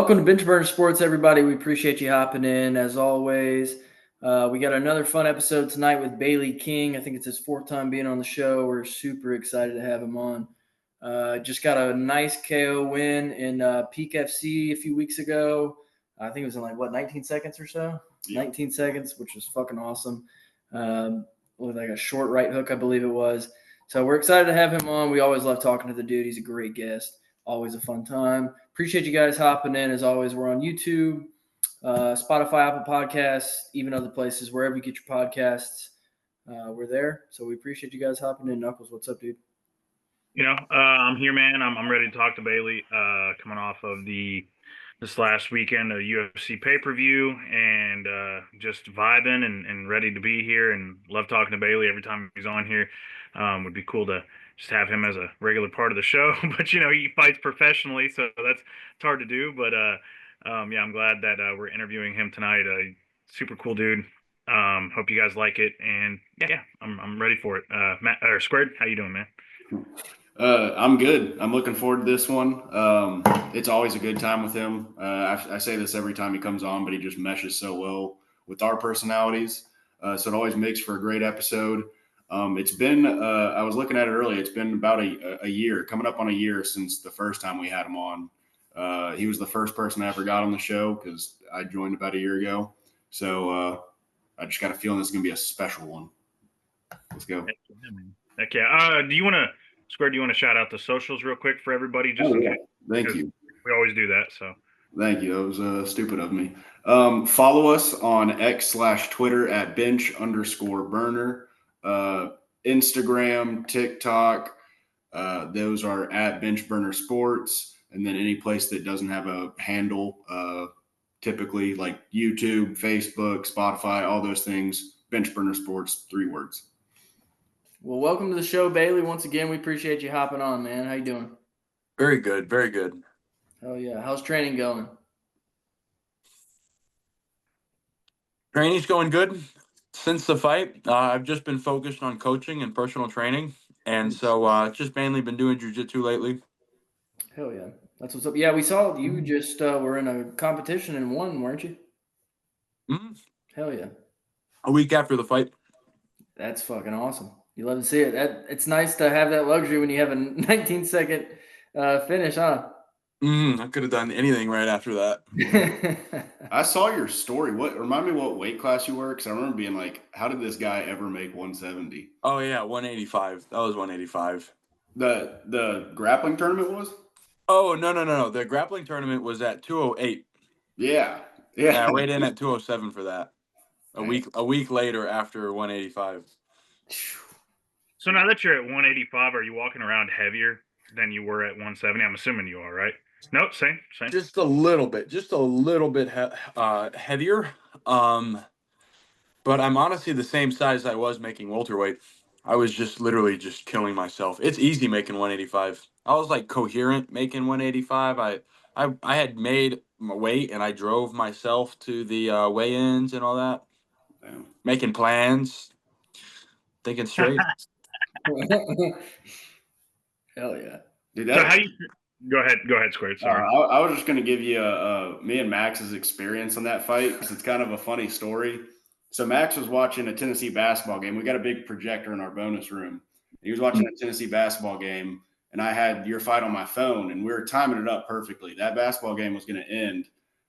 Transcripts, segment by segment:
Welcome to Bench Burner Sports, everybody. We appreciate you hopping in, as always. We got another fun episode tonight with Bailey King. I think it's his fourth time being on the show. We're super excited to have him on. Just got a nice KO win in Peak FC a few weeks ago. I think it was in 19 seconds or so? Yeah. 19 seconds, which was fucking awesome. With a short right hook, I believe it was. So we're excited to have him on. We always love talking to the dude. He's a great guest. Always a fun time. Appreciate you guys hopping in. As always, we're on YouTube, Spotify, Apple Podcasts, even other places, wherever you get your podcasts. We're there. So we appreciate you guys hopping in. Knuckles, what's up, dude? I'm here, man. I'm ready to talk to Bailey. Coming off of this last weekend, a UFC pay-per-view, and just vibing and ready to be here. And love talking to Bailey every time he's on here. Would be cool to just have him as a regular part of the show. But he fights professionally, so it's hard to do. But I'm glad that we're interviewing him tonight. Super cool dude. Hope you guys like it, and I'm ready for it. Matt or Squared, how you doing, man? I'm good. I'm looking forward to this one. It's always a good time with him. I say this every time he comes on, but he just meshes so well with our personalities. So it always makes for a great episode. It's been, I was looking at it earlier, it's been about a year, coming up on a year since the first time we had him on. He was the first person I ever got on the show because I joined about a year ago. So I just got a feeling this is going to be a special one. Let's go. Heck yeah. Do you want to shout out the socials real quick for everybody? Just in case. Thank you. We always do that. So thank you. That was stupid of me. Follow us on X/Twitter at bench_burner. Instagram, TikTok. Those are at Bench Burner Sports. And then any place that doesn't have a handle, typically like YouTube, Facebook, Spotify, all those things, Bench Burner Sports, 3 words. Well, welcome to the show, Bailey. Once again, we appreciate you hopping on, man. How you doing? Very good, very good. Oh, yeah. How's training going? Training's going good. Since the fight, I've just been focused on coaching and personal training, and so just mainly been doing jiu-jitsu lately. Hell yeah. That's what's up. Yeah, we saw you just were in a competition and won, weren't you? Mm-hmm. Hell yeah. A week after the fight. That's fucking awesome. You love to see it. It's nice to have that luxury when you have a 19-second finish, huh? I could have done anything right after that. I saw your story. Remind me what weight class you were? Because I remember being like, how did this guy ever make 170? Oh, yeah, 185. That was 185. The grappling tournament was? Oh, no. The grappling tournament was at 208. Yeah. I weighed in at 207 for that. A week later after 185. So now that you're at 185, are you walking around heavier than you were at 170? I'm assuming you are, right? No, same. Just a little bit heavier. But I'm honestly the same size I was making welterweight. I was just literally just killing myself. It's easy making 185. I was like coherent making 185. I had made my weight and I drove myself to the weigh-ins and all that. Damn. Making plans, thinking straight. Hell yeah. Dude, so how you go ahead, Squared. Sorry. I was just going to give you me and Max's experience on that fight because it's kind of a funny story. So Max was watching a Tennessee basketball game. We got a big projector in our bonus room. He was watching a Tennessee basketball game, and I had your fight on my phone, and we were timing it up perfectly. That basketball game was going to end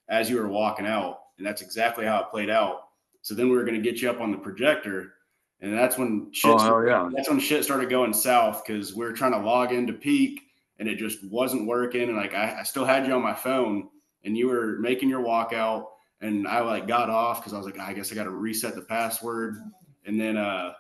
as you were walking out, and that's exactly how it played out. So then we were going to get you up on the projector, and that's when shit started going south because we were trying to log into Peak, and it just wasn't working. And I still had you on my phone, and you were making your walkout. And I got off because I was like, I guess I got to reset the password. And then I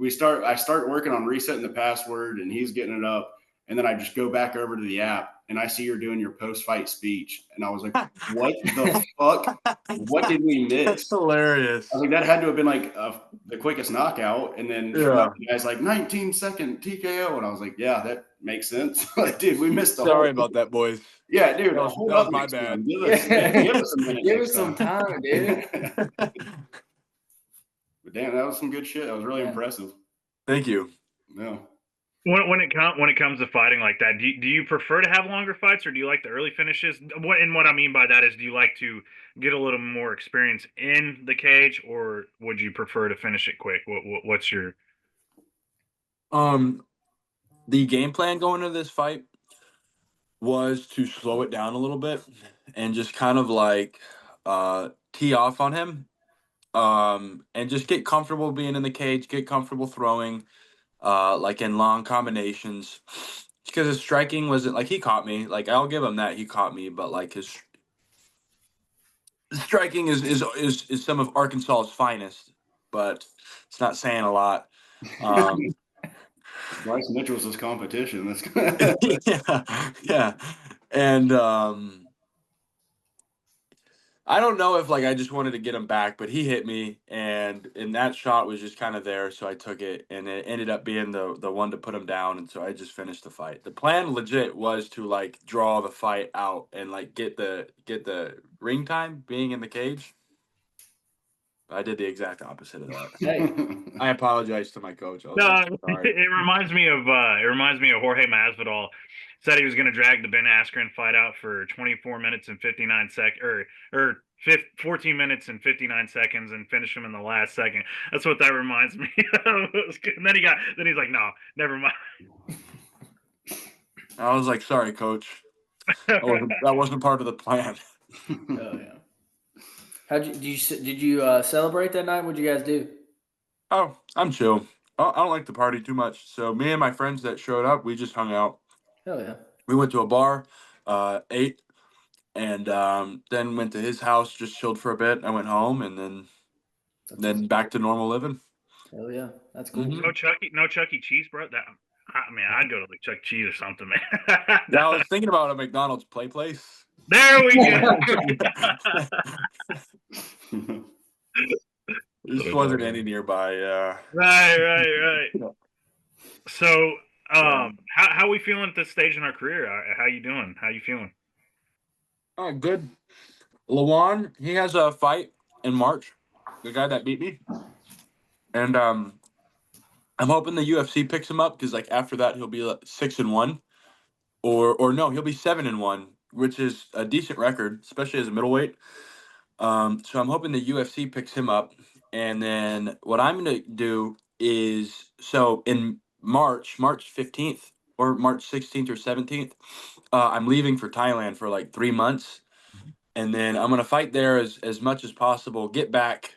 start working on resetting the password and he's getting it up. And then I just go back over to the app and I see you're doing your post-fight speech. And I was like, what the fuck? What did we miss? That's hilarious. I was like, that had to have been the quickest knockout. And then the guy's like 19-second TKO. And I was like, yeah, that makes sense. Dude, we missed the Sorry about that, boys. Yeah, dude. That was my bad. Give us a minute. Give us some time, dude. But damn, that was some good shit. That was really impressive. Thank you. No. When it comes to fighting like that, do you prefer to have longer fights or do you like the early finishes? What I mean by that is, do you like to get a little more experience in the cage, or would you prefer to finish it quick? What's your Um, the game plan going into this fight was to slow it down a little bit and just kind of like tee off on him. And just get comfortable being in the cage, get comfortable throwing, like in long combinations. Because his striking wasn't like he caught me. Like I'll give him that he caught me, but like his striking is some of Arkansas's finest, but it's not saying a lot. Bryce Mitchell's his competition. That's Yeah. And I don't know if like I just wanted to get him back, but he hit me, and that shot was just kind of there, so I took it, and it ended up being the one to put him down, and so I just finished the fight. The plan legit was to like draw the fight out and like get the ring time being in the cage. I did the exact opposite of that. Hey, I apologize to my coach. I was No, like, sorry. it reminds me of Jorge Masvidal said he was going to drag the Ben Askren fight out for 24 minutes and 59 seconds, or 14 minutes and 59 seconds, and finish him in the last second. That's what that reminds me of. And then he's like, no, never mind. I was like, sorry, coach. That wasn't part of the plan. oh yeah. Did you celebrate that night? What'd you guys do? Oh, I'm chill. I don't like to party too much. So me and my friends that showed up, we just hung out. Hell yeah. We went to a bar, ate, and then went to his house, just chilled for a bit. I went home, and then back to normal living. Hell yeah, that's cool. Mhm. No Chuck E. Cheese, bro. I mean, I'd go to like Chuck E. Cheese or something, man. Yeah, I was thinking about a McDonald's play place. There we go. There just wasn't any nearby. Right. So, how we feeling at this stage in our career? How you doing? How you feeling? Oh, good. Lawan, he has a fight in March. The guy that beat me, and I'm hoping the UFC picks him up because like after that he'll be like 6-1, or no, he'll be 7-1, which is a decent record, especially as a middleweight. So I'm hoping the UFC picks him up, and then what I'm gonna do is so in March 15th or March 16th or 17th, I'm leaving for Thailand for like 3 months, and then I'm gonna fight there as much as possible. Get back,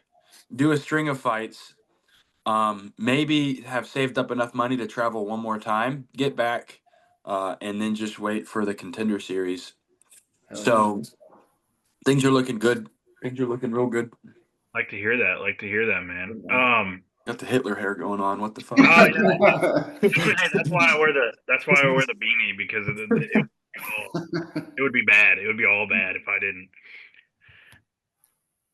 do a string of fights. Maybe have saved up enough money to travel one more time, get back, and then just wait for the Contender Series. Hell So things are looking good. Things are looking real good. Like to hear that. Like to hear that, man. Got the Hitler hair going on. What the fuck? Hey, that's why I wear the beanie, because it would be bad. It would be all bad if I didn't.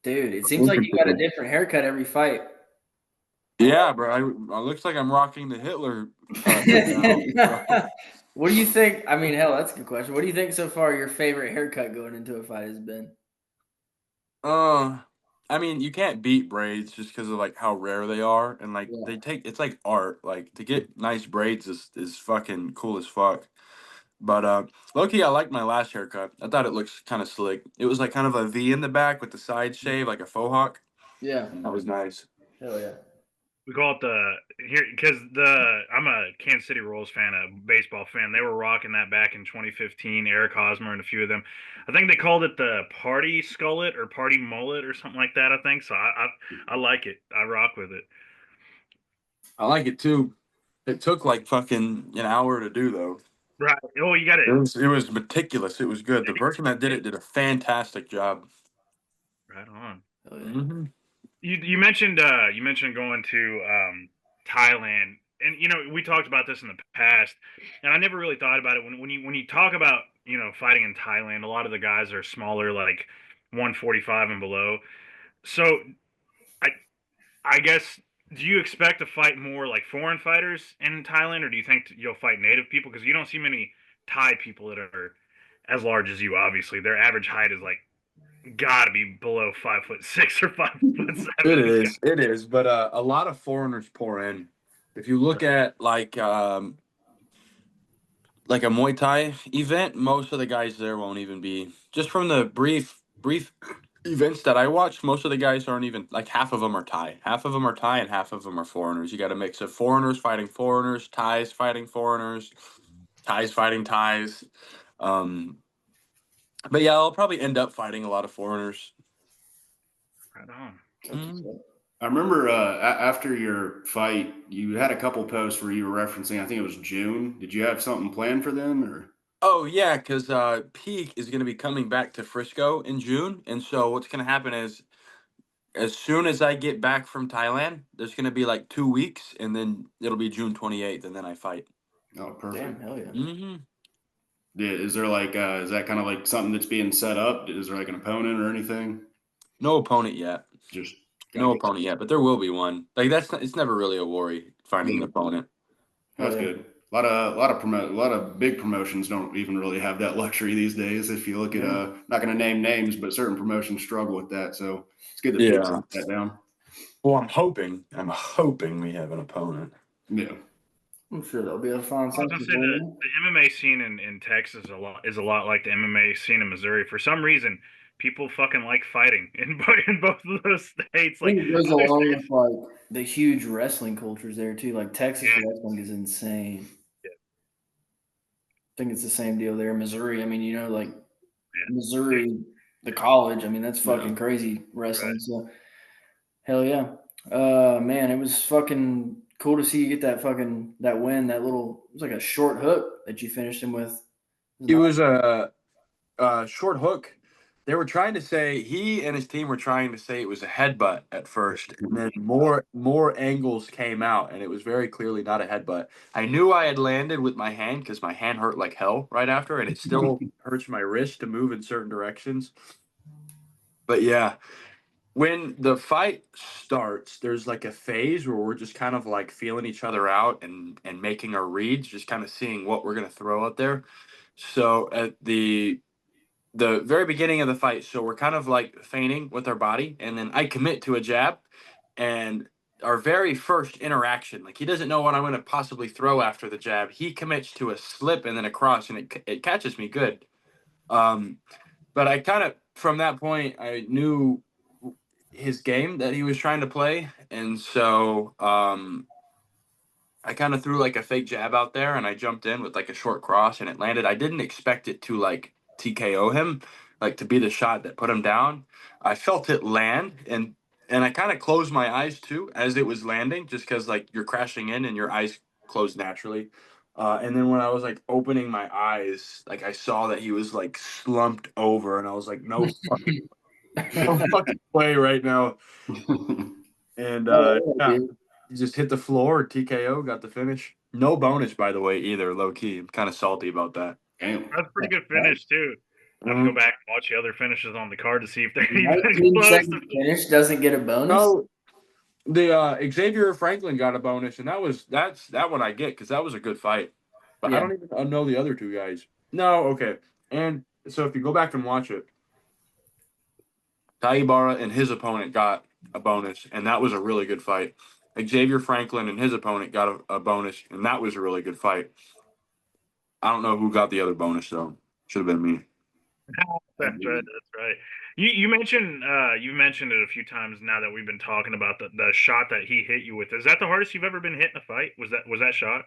Dude, it seems like you got a different haircut every fight. Yeah, bro. I looks like I'm rocking the Hitler. Now. What do you think? I mean, hell, that's a good question. What do you think so far your favorite haircut going into a fight has been? I mean, you can't beat braids just because of like how rare they are, and like Yeah. it's like art. Like to get nice braids is fucking cool as fuck. But low-key, I liked my last haircut. I thought it looks kind of slick. It was like kind of a V in the back with the side shave, like a faux hawk. Yeah. That was nice. Hell yeah. We call it because I'm a Kansas City Royals fan, a baseball fan. They were rocking that back in 2015. Eric Hosmer and a few of them. I think they called it the party skullet or party mullet or something like that. I think so. I like it. I rock with it. I like it too. It took like fucking an hour to do though. Right. Oh, you got it. It was meticulous. It was good. The person that did it did a fantastic job. Right on. Hell yeah. Mm-hmm. You mentioned going to Thailand, and we talked about this in the past, and I never really thought about it when you talk about fighting in Thailand. A lot of the guys are smaller, like 145 and below. So I guess, do you expect to fight more like foreign fighters in Thailand, or do you think you'll fight native people? Because you don't see many Thai people that are as large as you. Obviously, their average height is like gotta be below 5'6" or 5'7". It is. But a lot of foreigners pour in. If you look at like like a Muay Thai event, most of the guys there won't even be. Just from the brief events that I watched, most of the guys aren't even like half of them are Thai. Half of them are Thai and half of them are foreigners. You got a mix of foreigners fighting foreigners, Thais fighting foreigners, Thais fighting Thais. Um, but yeah, I'll probably end up fighting a lot of foreigners. Right on. Mm. I remember after your fight, you had a couple posts where you were referencing, I think it was June. Did you have something planned for them or? Oh yeah, because Peak is going to be coming back to Frisco in June, and so what's going to happen is as soon as I get back from Thailand, there's going to be like 2 weeks, and then it'll be June 28th, and then I fight. Oh, perfect. Damn, hell yeah. Mm-hmm. Yeah, is there like is that kind of like something that's being set up? Is there like an opponent or anything? No opponent yet. Just No gotcha. opponent yet, but there will be one. Like it's never really a worry finding an opponent. That's Oh, yeah. good. A lot of big promotions don't even really have that luxury these days. If you look at Yeah. not going to name names, but certain promotions struggle with that. So it's good that Pete's Yeah. got that down. Well, I'm hoping we have an opponent. Yeah. I'm sure they'll be able to find I was gonna something. say the MMA scene in Texas is a lot like the MMA scene in Missouri. For some reason, people fucking like fighting in both of those states. I Like think it goes other along states, with like the huge wrestling cultures there too. Like Texas yeah, wrestling is insane. Yeah. I think it's the same deal there. Missouri, I mean, like yeah, Missouri, the college, I mean, that's fucking Yeah. crazy wrestling. Right. So hell yeah. Man, it was fucking cool to see you get that win, it was like a short hook that you finished him with. It was a short hook. They were trying to say he and his team were trying to say it was a headbutt at first, and then more angles came out, and it was very clearly not a headbutt. I knew I had landed with my hand because my hand hurt like hell right after, and it still hurts my wrist to move in certain directions. But yeah, when the fight starts, there's like a phase where we're just kind of like feeling each other out and making our reads, just kind of seeing what we're gonna throw out there. So at the very beginning of the fight, so we're kind of like feigning with our body, and then I commit to a jab, and our very first interaction, like he doesn't know what I'm going to possibly throw after the jab. He commits to a slip and then a cross, and it catches me good. Um, but I kind of from that point I knew his game that he was trying to play, and so I kind of threw like a fake jab out there and I jumped in with like a short cross and it landed. I didn't expect it to like TKO him, like to be the shot that put him down. I felt it land and I kind of closed my eyes too as it was landing just because like you're crashing in and your eyes close naturally. And then when I was like opening my eyes, like I saw that he was like slumped over and I was like, no fucking, no fucking way right now. And Oh, yeah, yeah, dude. he just hit the floor, TKO, got the finish. No bonus, by the way, either. Low key, I'm kind of salty about that. Damn. That's a pretty good finish too. I have to go back and watch the other finishes on the card to see if they're even 19 close. second finish doesn't get a bonus. No, the Xavier Franklin got a bonus, and that's that one I get because that was a good fight. But I Yeah. don't even know the other two guys. No, okay. And so if you go back and watch it, Tai Ibarra and his opponent got a bonus, and that was a really good fight. Xavier Franklin and his opponent got a bonus, and that was a really good fight. I don't know who got the other bonus though. Should have been me. That's right. That's right. You mentioned it a few times now that we've been talking about the shot that he hit you with. Is that the hardest you've ever been hit in a fight? Was that shot?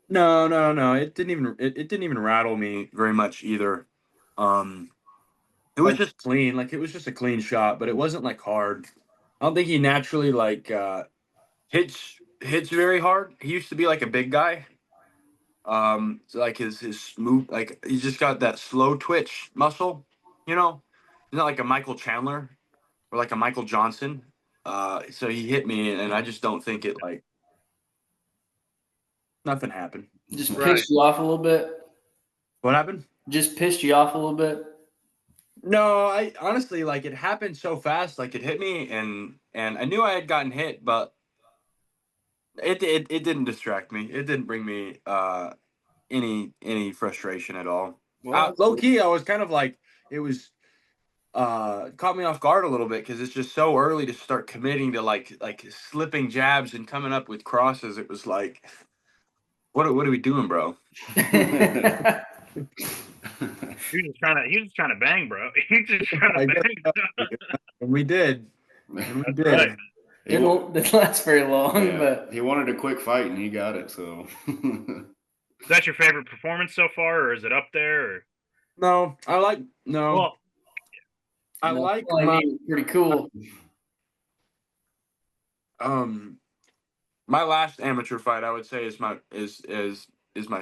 No. It didn't even rattle me very much either. It was just clean. Like it was just a clean shot, but it wasn't like hard. I don't think he naturally like hits very hard. He used to be like a big guy. So like his move, like he's just got that slow twitch muscle. You know, he's not like a Michael Chandler or like a Michael Johnson. So he hit me, and I just don't think it like nothing happened. Just Right. pissed you off a little bit. What happened? Just pissed you off a little bit. No, I honestly like it happened so fast. Like it hit me, and I knew I had gotten hit, but it didn't distract me. It didn't bring me any frustration at all. Well, Low key, I was kind of like it was caught me off guard a little bit because it's just so early to start committing to like slipping jabs and coming up with crosses. It was like What are we doing, bro? He was just trying to bang, bro. He's just trying to bang. And we did. Right. Didn't last very long, Yeah, but he wanted a quick fight and he got it. So Is that your favorite performance so far, or is it up there? Or? No, I like Well, I no, like I my mean, pretty cool. my last amateur fight. I would say is my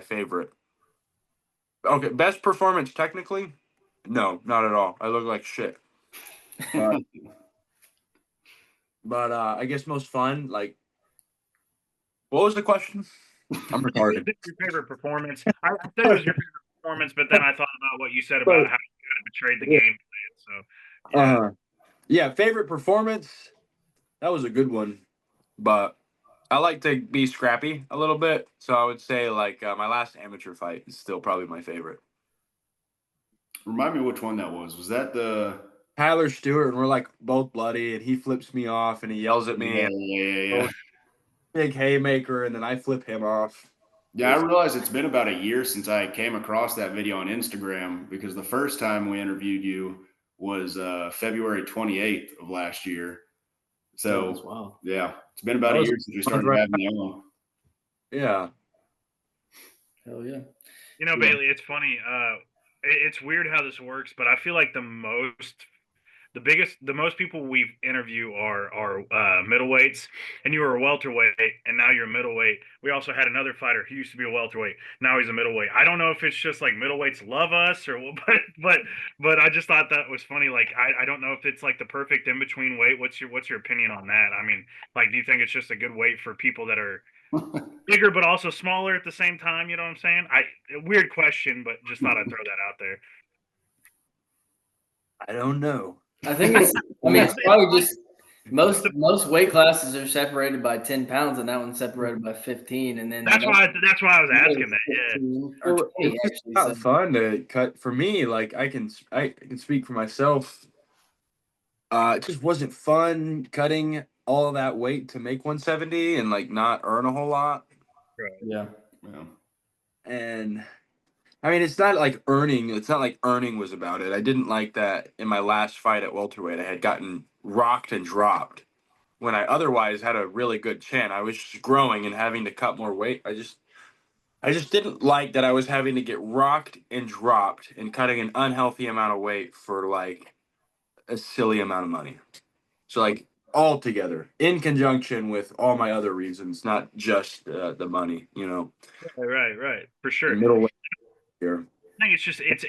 favorite. Okay, best performance technically? No, not at all. I look like shit. But I guess most fun. Like, what was the question? I'm retarded. Your favorite performance? I said it was your favorite performance, but then I thought about what you said about how you betrayed the game plan. So, yeah. Yeah, favorite performance. That was a good one, but I like to be scrappy a little bit. So I would say like my last amateur fight is still probably my favorite. remind me which one that was. Was that the Tyler Stewart, and we're like both bloody, and he flips me off, and he yells at me. Yeah. Big haymaker, and then I flip him off. Yeah, I realize it's been about a year since I came across that video on Instagram because the first time we interviewed you was February 28th of last year. So, wow. yeah, it's been about a year since we started having you on. Yeah. Hell yeah. You know, Bailey, it's funny. It's weird how this works, but I feel like the most people we've interviewed are middleweights, and you were a welterweight, and now you're a middleweight. We also had another fighter who used to be a welterweight, now he's a middleweight. I don't know if it's just like middleweights love us or but I just thought that was funny. Like I don't know if it's like the perfect in between weight. What's your opinion on that? I mean, like, do you think it's just a good weight for people that are bigger but also smaller at the same time? You know what I'm saying? Weird question, but just thought I'd throw that out there. I don't know. I think it's. I mean, it's probably just most weight classes are separated by 10 pounds, and that one's separated by 15. And then that's why I was asking that. Yeah, or 20 it's actually. not fun to cut for me. Like I can speak for myself. It just wasn't fun cutting all that weight to make 170 and like not earn a whole lot. Right. Yeah. And I mean, it's not like earning. It's not like earning was about it. I didn't like that in my last fight at welterweight. I had gotten rocked and dropped when I otherwise had a really good chin. I was just growing and having to cut more weight. I just didn't like that I was having to get rocked and dropped and cutting an unhealthy amount of weight for like a silly amount of money. So like all together in conjunction with all my other reasons, not just the money, you know. Right, for sure. Middleweight here. I think it's just it's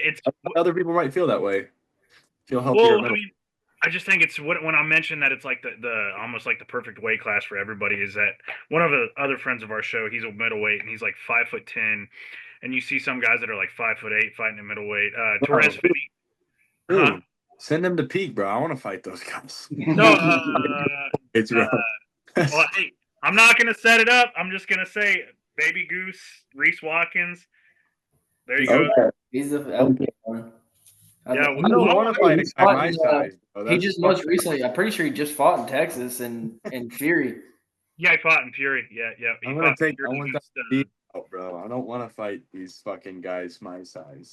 other people might feel that way. Feel healthier. Well, I mean, I just think it's when I mentioned that it's like the almost like the perfect weight class for everybody is that one of the other friends of our show, he's a middleweight and he's like 5'10", and you see some guys that are like 5'8" fighting a middleweight. Torres Finney. Huh? Send them to Peak, bro. I want to fight those guys. No, it's well, hey, I'm not gonna set it up. I'm just gonna say Baby Goose, Reese Watkins. There you go. He's the one. Yeah, I don't want to fight at my size. He just most recently, I'm pretty sure he just fought in Texas and Fury. Yeah, he fought in Fury. Yeah. I want to bro. I don't want to fight these fucking guys my size.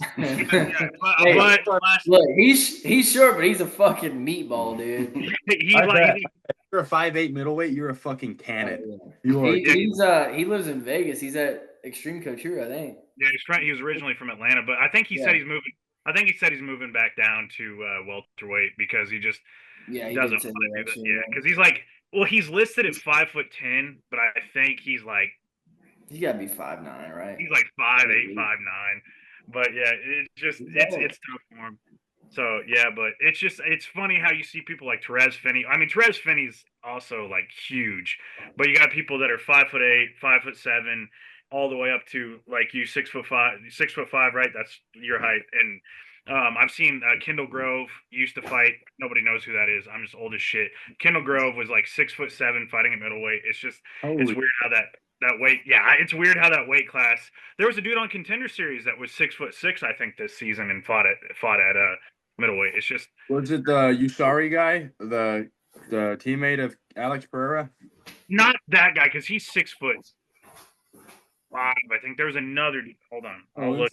Look, he's short, but he's a fucking meatball, dude. You're a 5'8" middleweight. You're a fucking cannon. He lives in Vegas. He's at Extreme Couture, I think. Yeah, he was originally from Atlanta, but I think he said he's moving. I think he said he's moving back down to welterweight because he just doesn't want to do that. Yeah, because he's like, well, he's listed at 5'10", but I think he's like, he got to be 5'9", right? He's like 5'8", 5'9". But yeah, it's tough for him. So yeah, but it's funny how you see people like Torres Finney. I mean, Torres Finney's also like huge, but you got people that are 5'8", 5'7", all the way up to like you 6'5", 6'5", right? That's your height. And I've seen Kendall Grove used to fight. Nobody knows who that is. I'm just old as shit. Kendall Grove was like 6'7" fighting at middleweight. It's just it's weird how that weight. Yeah, it's weird how that weight class. There was a dude on Contender Series that was 6'6", I think, this season and fought at middleweight. It's just, was it the Usari guy, the teammate of Alex Pereira? Not that guy, because he's 6 foot. 5. I think there's another. Hold on. I'll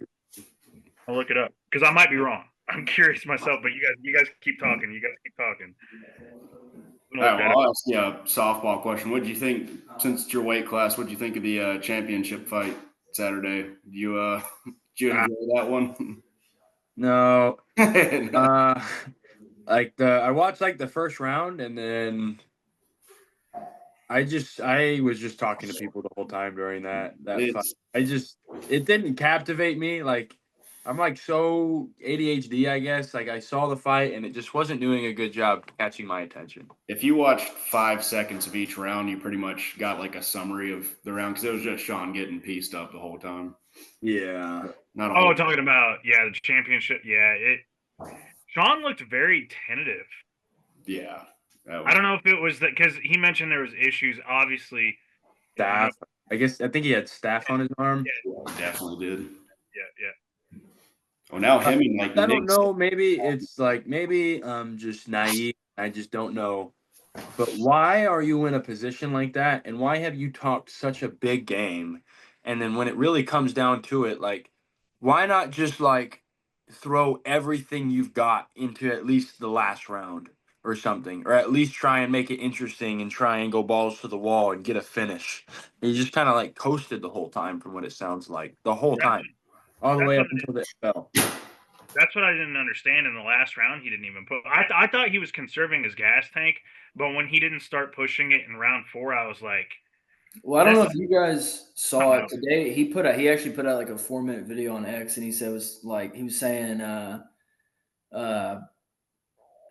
Oh, look it up because I might be wrong. I'm curious myself, but you guys keep talking. You guys keep talking. I'm All gonna look right, that well, up. I'll ask you a softball question. What did you think, since it's your weight class, what did you think of the championship fight Saturday? Did you enjoy that one? no. No. I watched like the first round, and then I was just talking to people the whole time during that fight. It's It didn't captivate me. Like, I'm like so ADHD, I guess. Like, I saw the fight and it just wasn't doing a good job catching my attention. if you watched 5 seconds of each round, you pretty much got like a summary of the round because it was just Sean getting pieced up the whole time. Yeah. Not a Oh, whole. talking about the championship. Yeah, Sean looked very tentative. Yeah. I don't know if it was that because he mentioned there was issues. Obviously, Staff. I think he had staff on his arm. Yeah, definitely did. Yeah. Well, now him and like I don't Nick. know. Maybe it's like maybe I'm just naive. I just don't know. But why are you in a position like that? And why have you talked such a big game? And then when it really comes down to it, like, why not just like throw everything you've got into at least the last round or something, or at least try and make it interesting and try and go balls to the wall and get a finish? And you just kind of like coasted the whole time, from what it sounds like, the whole time, all the That's way what up until the bell. That's what I didn't understand in the last round. He didn't even put. I thought he was conserving his gas tank, but when he didn't start pushing it in round 4, I was like, Well, I don't know This if you guys saw it somehow. today. He actually put out like a 4-minute video on X, and he said it was like he was saying uh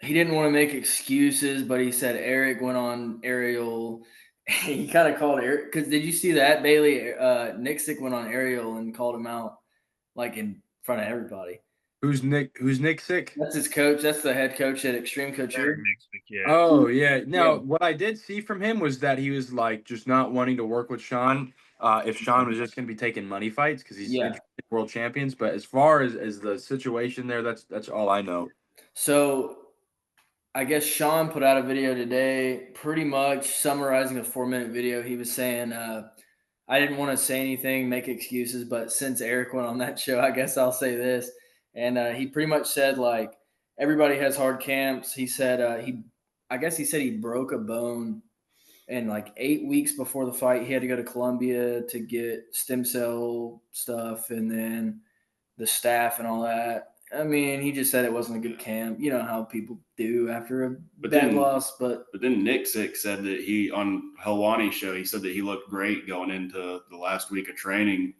he didn't want to make excuses, but he said Eric went on Ariel. He kind of called Eric because did you see that Bailey Nixick went on Ariel and called him out like in front of everybody. Who's Nick Sick? That's his coach. That's the head coach at Extreme Couture. Yeah. Oh yeah. Now Yeah. what I did see from him was that he was like just not wanting to work with Sean. If Sean was just going to be taking money fights because he's Yeah. interested in world champions. But as far as the situation there, that's all I know. So I guess Sean put out a video today, pretty much summarizing a 4-minute video. He was saying, I didn't want to say anything, make excuses, but since Eric went on that show, I guess I'll say this. And he pretty much said, like, everybody has hard camps. He said, I guess he said he broke a bone. And like 8 weeks before the fight, he had to go to Colombia to get stem cell stuff and then the staff and all that. I mean, he just said it wasn't a good camp. You know how people do after a bad loss, but then Nick Sick said that he on Helwani's show, he said that he looked great going into the last week of training.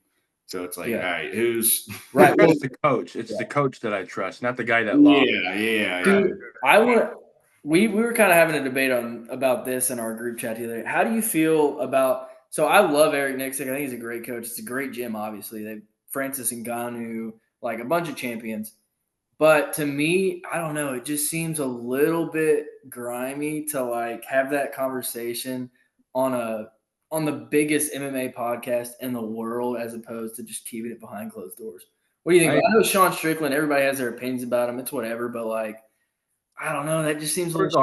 So it's like, all right, who's right? It's the coach. It's the coach that I trust, not the guy that lost. Yeah. Dude, I want. We were kind of having a debate about this in our group chat the other day. How do you feel about? So I love Eric Nixick. I think he's a great coach. It's a great gym. Obviously, they Francis Ngannou, like a bunch of champions. But to me, I don't know. It just seems a little bit grimy to like have that conversation on the biggest MMA podcast in the world, as opposed to just keeping it behind closed doors. What do you think? I know Sean Strickland. Everybody has their opinions about him. It's whatever, but like, I don't know. That just seems a little.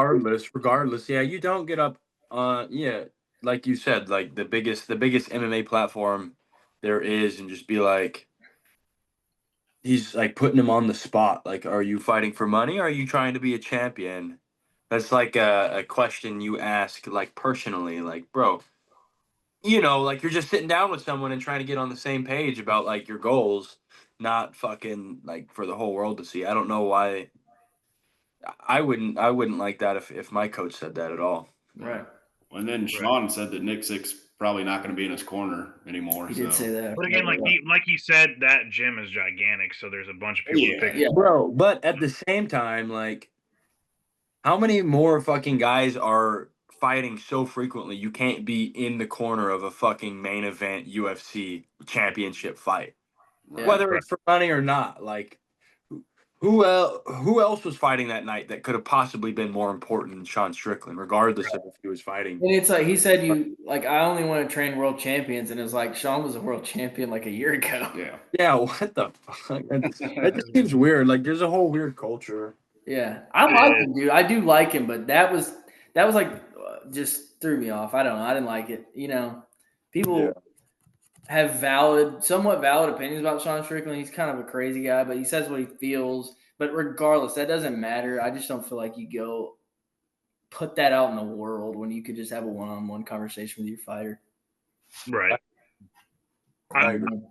Regardless, yeah, you don't get up. Yeah, like you said, like the biggest MMA platform there is, and just be like, he's like putting him on the spot. Like, are you fighting for money? Or are you trying to be a champion? That's like a question you ask, like personally, like, bro, like you're just sitting down with someone and trying to get on the same page about like your goals, not fucking like for the whole world to see. I don't know why. I wouldn't like that if my coach said that at all. Right. And then Sean said that Nick Sick's probably not going to be in his corner anymore. He did say that. But again, like he said, that gym is gigantic, so there's a bunch of people to pick. Yeah. Bro, but at the same time, like, how many more fucking guys are fighting so frequently you can't be in the corner of a fucking main event UFC championship fight, whether it's for money or not? Like, who else was fighting that night that could have possibly been more important than Sean Strickland, regardless of if he was fighting? And it's like he said, I only want to train world champions, and it's like Sean was a world champion like a year ago. Yeah. What the fuck? That just seems weird. Like, there's a whole weird culture. Yeah, I like him, dude. I do like him, but that was like just threw me off. I don't know. I didn't like it. People. have somewhat valid opinions about Sean Strickland. He's kind of a crazy guy, but he says what he feels. But regardless, that doesn't matter. I just don't feel like you go put that out in the world when you could just have a one-on-one conversation with your fighter. Right. I agree.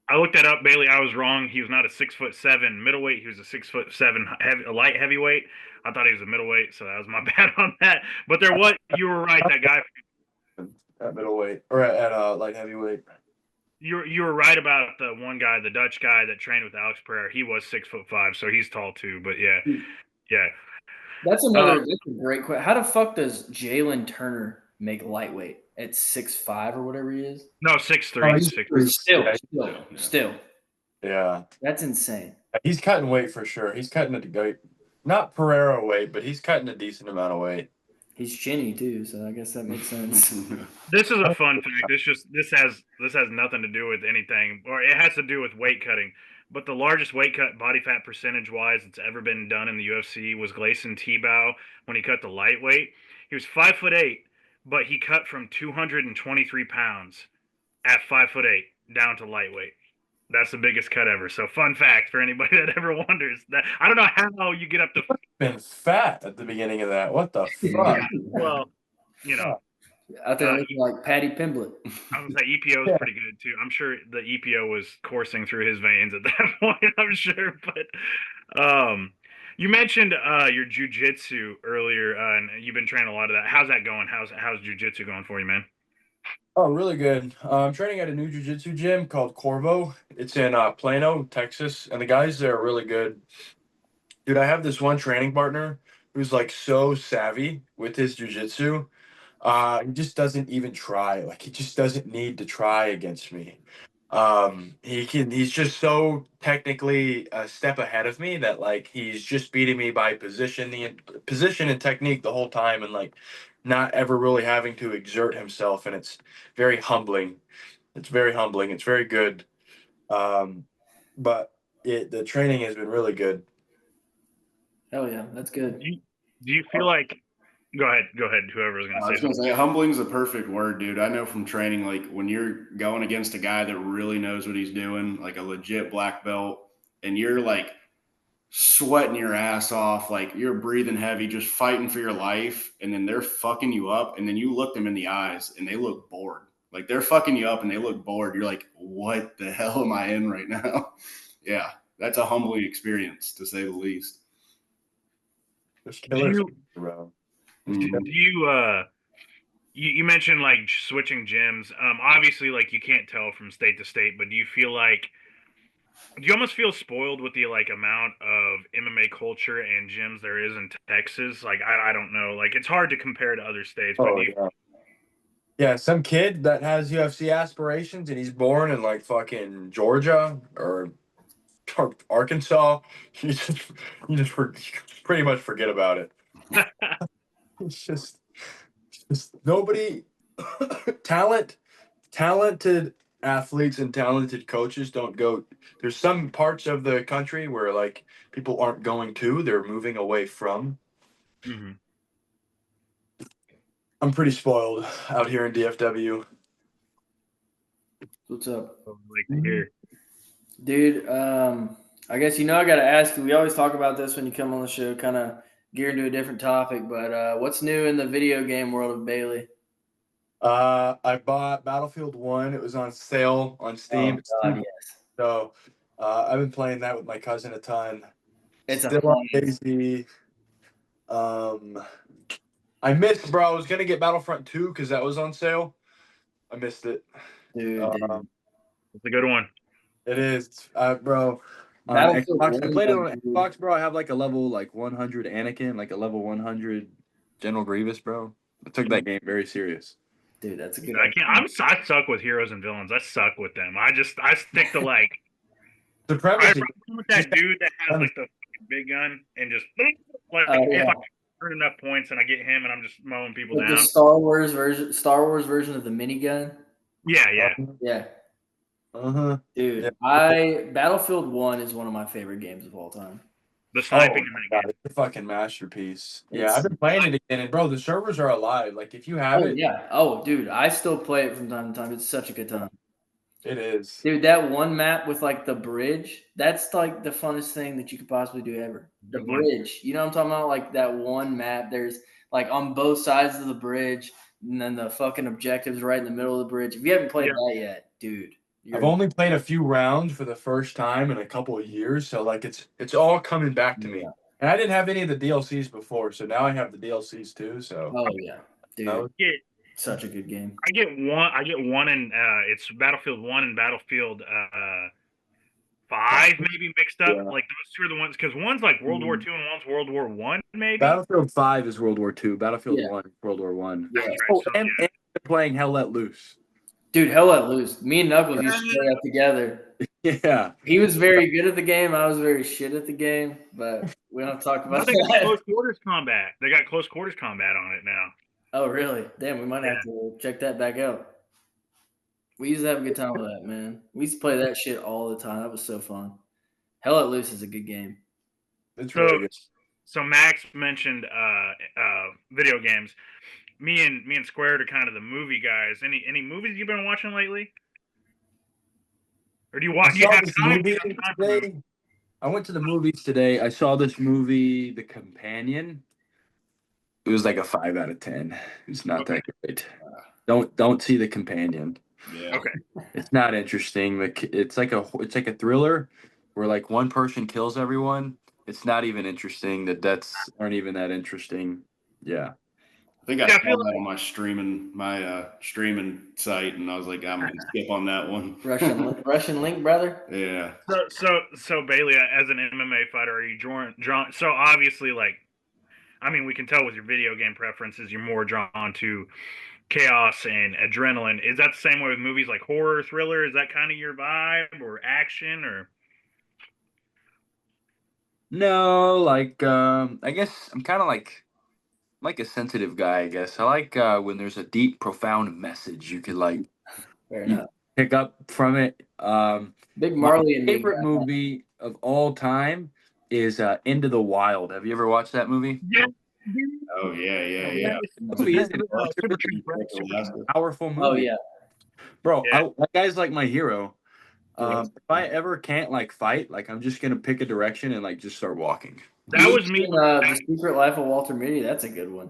I looked that up, Bailey. I was wrong. He was not a 6'7" middleweight. He was a 6'7" light heavyweight. I thought he was a middleweight, so that was my bad on that. But you were right. That guy At middleweight or at light heavyweight. You were right about the one guy, the Dutch guy that trained with Alex Pereira. He was 6'5", so he's tall too. But yeah. That's a great question. How the fuck does Jalen Turner make lightweight at 6'5" or whatever he is? No, 6'3". Still. Yeah. That's insane. He's cutting weight for sure. He's cutting not Pereira weight, but he's cutting a decent amount of weight. He's chinny too, so I guess that makes sense. This is a fun fact. This has nothing to do with anything, or it has to do with weight cutting. But the largest weight cut, body fat percentage wise, that's ever been done in the UFC was Gleison Tebow when he cut the lightweight. He was 5'8", but he cut from 223 pounds at 5'8" down to lightweight. That's the biggest cut ever. So fun fact for anybody that ever wonders that. I don't know how you get up to been fat at the beginning of that. What the fuck? Yeah, well, out there looking like Patty Pimblett. I was like, EPO is pretty good too. I'm sure the EPO was coursing through his veins at that point. I'm sure, but you mentioned your jujitsu earlier, and you've been training a lot of that. How's that going? How's jujitsu going for you, man? Oh, really good. I'm training at a new jiu-jitsu gym called Corvo. It's in Plano, Texas, and the guys there are really good. Dude, I have this one training partner who's like so savvy with his jiu-jitsu. He just doesn't even try. Like he just doesn't need to try against me. He's just so technically a step ahead of me that like he's just beating me by position and technique the whole time, and like not ever really having to exert himself, and it's very humbling. It's very humbling. It's very good. But the training has been really good. Hell yeah, that's good. Do you feel like? Go ahead. Whoever was going to say. I was going to say, humbling's a perfect word, dude. I know from training, like when you're going against a guy that really knows what he's doing, like a legit black belt, and you're like sweating your ass off, like you're breathing heavy, just fighting for your life, and then they're fucking you up, and then you look them in the eyes, and they look bored. Like they're fucking you up, and they look bored. You're like, what the hell am I in right now? Yeah, that's a humbling experience, to say the least. There's killers around. Do you mentioned like switching gyms? Obviously, like you can't tell from state to state, but do you almost feel spoiled with the like amount of MMA culture and gyms there is in Texas? Like I don't know, like it's hard to compare to other states. But yeah, some kid that has UFC aspirations and he's born in like fucking Georgia or Arkansas, you just pretty much forget about it. It's just nobody talented athletes and talented coaches don't go. There's some parts of the country where like people aren't going to, they're moving away from. Mm-hmm. I'm pretty spoiled out here in DFW. What's up? I'd like to hear. Dude, I guess I got to ask you, we always talk about this when you come on the show, kind of geared to a different topic, but what's new in the video game world of Bailey? I bought Battlefield 1. It was on sale on Steam. Oh, God, yes. So I've been playing that with my cousin a ton. It's still on Daisy. I missed, bro. I was going to get Battlefront 2 because that was on sale. I missed it. Dude, it's a good one. It is, bro. Xbox, I played it on Xbox, bro. I have like a level 100 Anakin, like a level 100 General Grievous, bro. I took that game very serious. Dude, that's a good. I suck with heroes and villains. I suck with them. I stick to like supremacy. With that dude that has like the big gun and just like if I earn enough points and I get him and I'm just mowing people down. The Star Wars version of the minigun. Yeah. Dude, Battlefield 1 is one of my favorite games of all time. The sniping in that game. It's a fucking masterpiece. Yeah, I've been playing it again, and bro, the servers are alive. Like if you have it. Yeah. Oh, dude, I still play it from time to time. It's such a good time. It is. Dude, that one map with like the bridge, that's like the funnest thing that you could possibly do ever. The Good one. bridge. You know what I'm talking about? Like that one map, there's like on both sides of the bridge, and then the fucking objectives right in the middle of the bridge. If you haven't played that yet, dude. I've only played a few rounds for the first time in a couple of years, so like it's all coming back to me. And I didn't have any of the DLCs before, so now I have the DLCs too. So Oh yeah, dude, Yeah, such a good game. I get one in it's Battlefield 1 and Battlefield 5 maybe mixed up. Yeah. Like those two are the ones because one's like World War II and one's World War One maybe. Battlefield 5 is World War II. Battlefield Yeah. 1 is World War 1. Yeah. Oh, So, and they're playing Hell Let Loose. Dude, Hell Let Loose. Me and Knuckles used to play that together. Yeah. He was very good at the game. I was very shit at the game, but we don't talk Now about they got that. close quarters combat. They got close quarters combat on it now. Oh, really? Damn, we might have to check that back out. We used to have a good time with that, man. We used to play that shit all the time. That was so fun. Hell Let Loose is a good game. It's really good. So Max mentioned video games. Me and Squared are kind of the movie guys. Any movies you've been watching lately? Or do you watch? I saw this movie today. I went to the movies today. I saw this movie, The Companion. It was like a 5 out of 10. It's not that great. Don't see The Companion. Yeah. Okay. It's not interesting. It's like a thriller where like one person kills everyone. It's not even interesting. The deaths aren't even that interesting. Yeah. I think I saw that on my streaming site, and I was like, I'm gonna skip on that one. Russian link, brother. Yeah. So Bailey, as an MMA fighter, are you drawn? So obviously, like, I mean, we can tell with your video game preferences, you're more drawn to chaos and adrenaline. Is that the same way with movies like horror, thriller? Is that kind of your vibe, or action, or? No, like I guess I'm kind of like a sensitive guy, I guess. I like when there's a deep, profound message you could like pick up from it. Big Marley and my favorite movie of all time is Into the Wild. Have you ever watched that movie? Yeah. Oh yeah. Movie is a powerful movie. Oh yeah, bro. Yeah. That guy's like my hero. If I ever can't like fight, like I'm just gonna pick a direction and like just start walking. That was me. The Secret Life of Walter Mitty. That's a good one.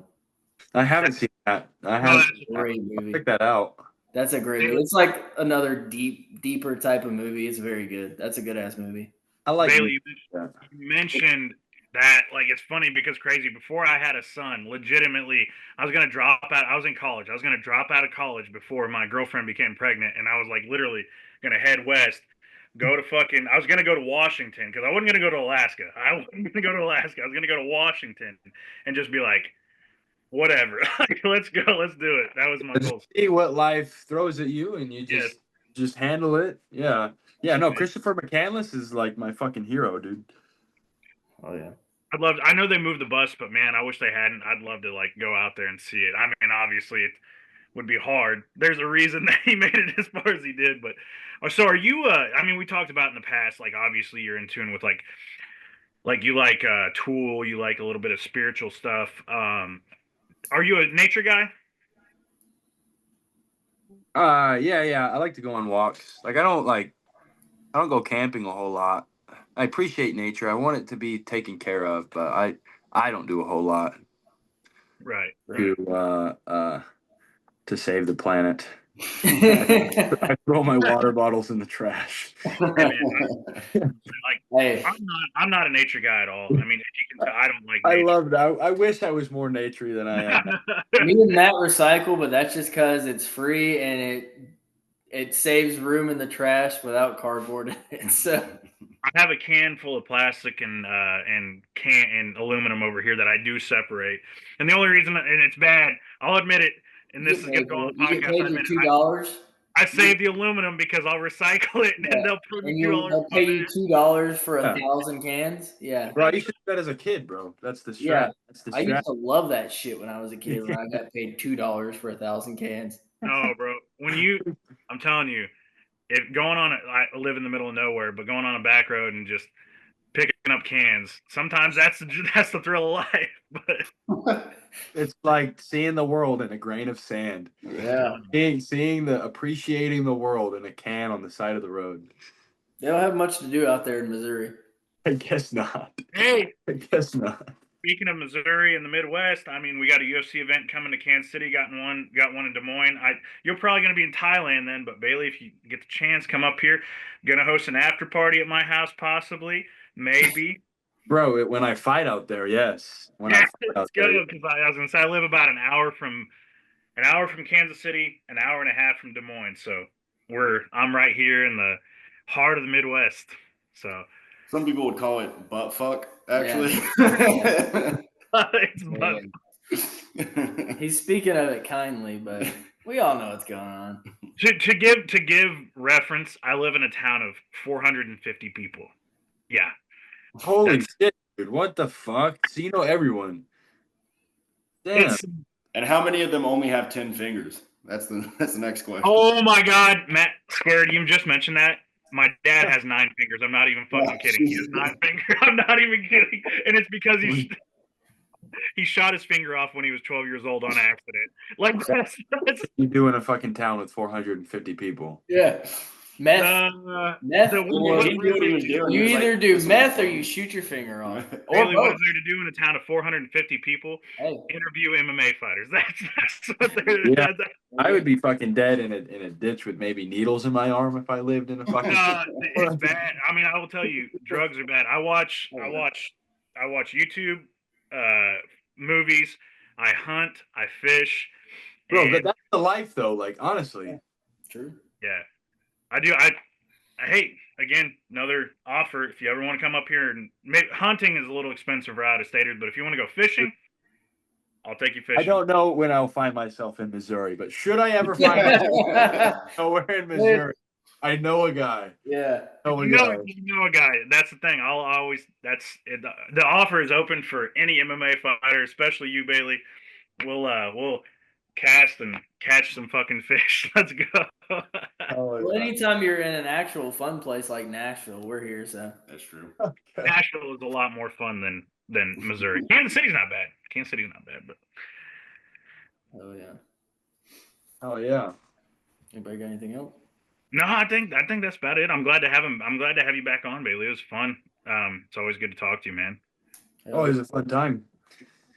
I haven't seen that. I haven't. That's a great movie. Pick that out. That's a great movie. It's like another deeper type of movie. It's very good. That's a good ass movie. I like. Bailey, you mentioned that. Like, it's funny because crazy. Before I had a son, legitimately, I was gonna drop out. I was in college. I was gonna drop out of college before my girlfriend became pregnant, and I was like literally gonna head west. I was going to go to Washington because I wasn't going to go to Alaska. I wasn't going to go to Alaska. I was going to go to Washington and just be like, whatever. Let's go. Let's do it. That was my goal. See what life throws at you and you just handle it. Yeah. Yeah. No, Christopher McCandless is like my fucking hero, dude. Oh, yeah. I know they moved the bus, but man, I wish they hadn't. I'd love to like go out there and see it. I mean, obviously it would be hard. There's a reason that he made it as far as he did, but so are you I mean, we talked about in the past, like obviously you're in tune with like you like Tool, you like a little bit of spiritual stuff. Are you a nature guy? Yeah. I like to go on walks. Like I don't go camping a whole lot. I appreciate nature. I want it to be taken care of, but I don't do a whole lot. Right. To save the planet. I throw my water bottles in the trash. Hey, I'm not a nature guy at all. I mean, you can tell, I don't like nature. I love that. I wish I was more naturey than I am. me and Matt recycle, but that's just because it's free and it saves room in the trash without cardboard in it. So I have a can full of plastic and aluminum over here that I do separate. And the only reason, and it's bad, I'll admit it, and this is going to go on the podcast. You get paid your $2? I save the aluminum because I'll recycle it, and they'll pay you $2. They'll pay you $2 for 1,000 cans. Yeah, bro. You should do that as a kid, bro. That's the strat. Yeah, that's the I used to love that shit when I was a kid. When I got paid $2 for 1,000 cans. No, bro. I'm telling you, I live in the middle of nowhere, but going on a back road and just picking up cans. Sometimes that's the thrill of life. But It's like seeing the world in a grain of sand. Yeah. Appreciating the world in a can on the side of the road. They don't have much to do out there in Missouri. I guess not. Hey, I guess not. speaking of Missouri and the Midwest, I mean, we got a UFC event coming to Kansas City. Got one in Des Moines. You're probably going to be in Thailand then, but Bailey, if you get the chance, come up here. Going to host an after party at my house, possibly, maybe. Bro, when I fight out there, yes. Let's go, because I was going to say I live about an hour from Kansas City, an hour and a half from Des Moines. So I'm right here in the heart of the Midwest. So some people would call it butt fuck, actually. Yeah. It's butt. He's speaking of it kindly, but we all know what's going on. To give reference, I live in a town of 450 people. Yeah. Holy shit, dude! What the fuck? So you know everyone. Damn. And how many of them only have 10 fingers? That's the next question. Oh my God, Matt Squared, you just mentioned that. My dad has 9 fingers. I'm not even fucking kidding. He has 9 fingers. I'm not even kidding. And it's because he shot his finger off when he was 12 years old on accident. Like that's you do in a fucking town with 450 450 Yeah. Meth. Meth. You You either do meth or you shoot your finger off. Or Bailey, what is there to do in a town of 450 people? Hey. Interview MMA fighters. That's what Yeah. I would be fucking dead in a ditch with maybe needles in my arm if I lived in a fucking. It's bad. I mean, I will tell you, drugs are bad. I watch YouTube, movies. I hunt. I fish. Bro, but that's the life, though. Like, honestly. True. Yeah, I do. I hate, again, another offer. If you ever want to come up here, and hunting is a little expensive for out-of-staters, but if you want to go fishing, I'll take you fishing. I don't know when I'll find myself in Missouri, but should I ever find myself somewhere in Missouri, I know a guy. Yeah. You know a guy. That's the thing. I'll always. That's it. The offer is open for any MMA fighter, especially you, Bailey. We'll cast and catch some fucking fish. Let's go. Well, anytime you're in an actual fun place like Nashville, we're here, so That's true. Okay. Nashville is a lot more fun than Missouri. Kansas City's not bad. But oh yeah. Oh yeah. Anybody got anything else? no, I think that's about it. I'm glad to have him. I'm glad to have you back on, Bailey. It was fun. It's always good to talk to you, man. Oh, it was a fun time.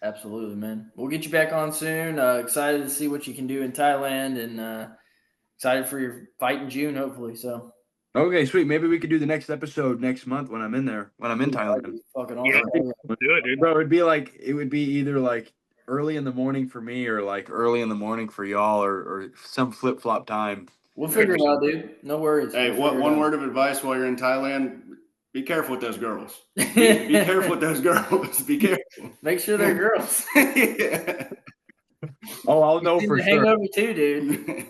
Absolutely, man. We'll get you back on soon. Excited to see what you can do in Thailand, and excited for your fight in June, hopefully. So. Okay, sweet. Maybe we could do the next episode next month when I'm in there. When I'm in Thailand. Fucking Yeah, awesome. do it, dude. Bro, it would be either like early in the morning for me or like early in the morning for y'all or some flip flop time. We'll figure it out, dude. No worries. Hey, We'll one word of advice while you're in Thailand: be careful with those girls. Be careful with those girls. Be careful. Make sure they're girls. Yeah. Oh, I'll know for Hang sure. over too, dude.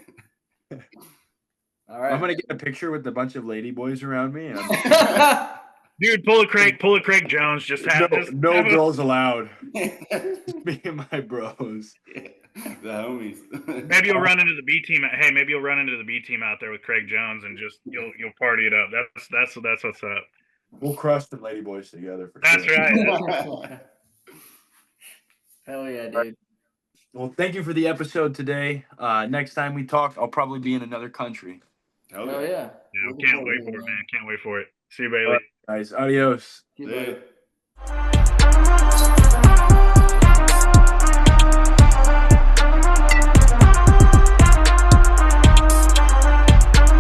All right. I'm gonna get a picture with a bunch of lady boys around me. And Dude, pull a Craig Jones. Just have no girls allowed. Me and my bros. The homies. Maybe you'll run into the B team. Hey, maybe you'll run into the B team out there with Craig Jones, and just you'll party it up. That's what's up. We'll crush the lady boys together for That's sure. right. Hell yeah, dude. Well, thank you for the episode today. Next time we talk, I'll probably be in another country. Oh yeah. Yeah, can't wait for it, man. Can't wait for it. See you, Bailey. Guys, adios. See you, buddy. Yeah.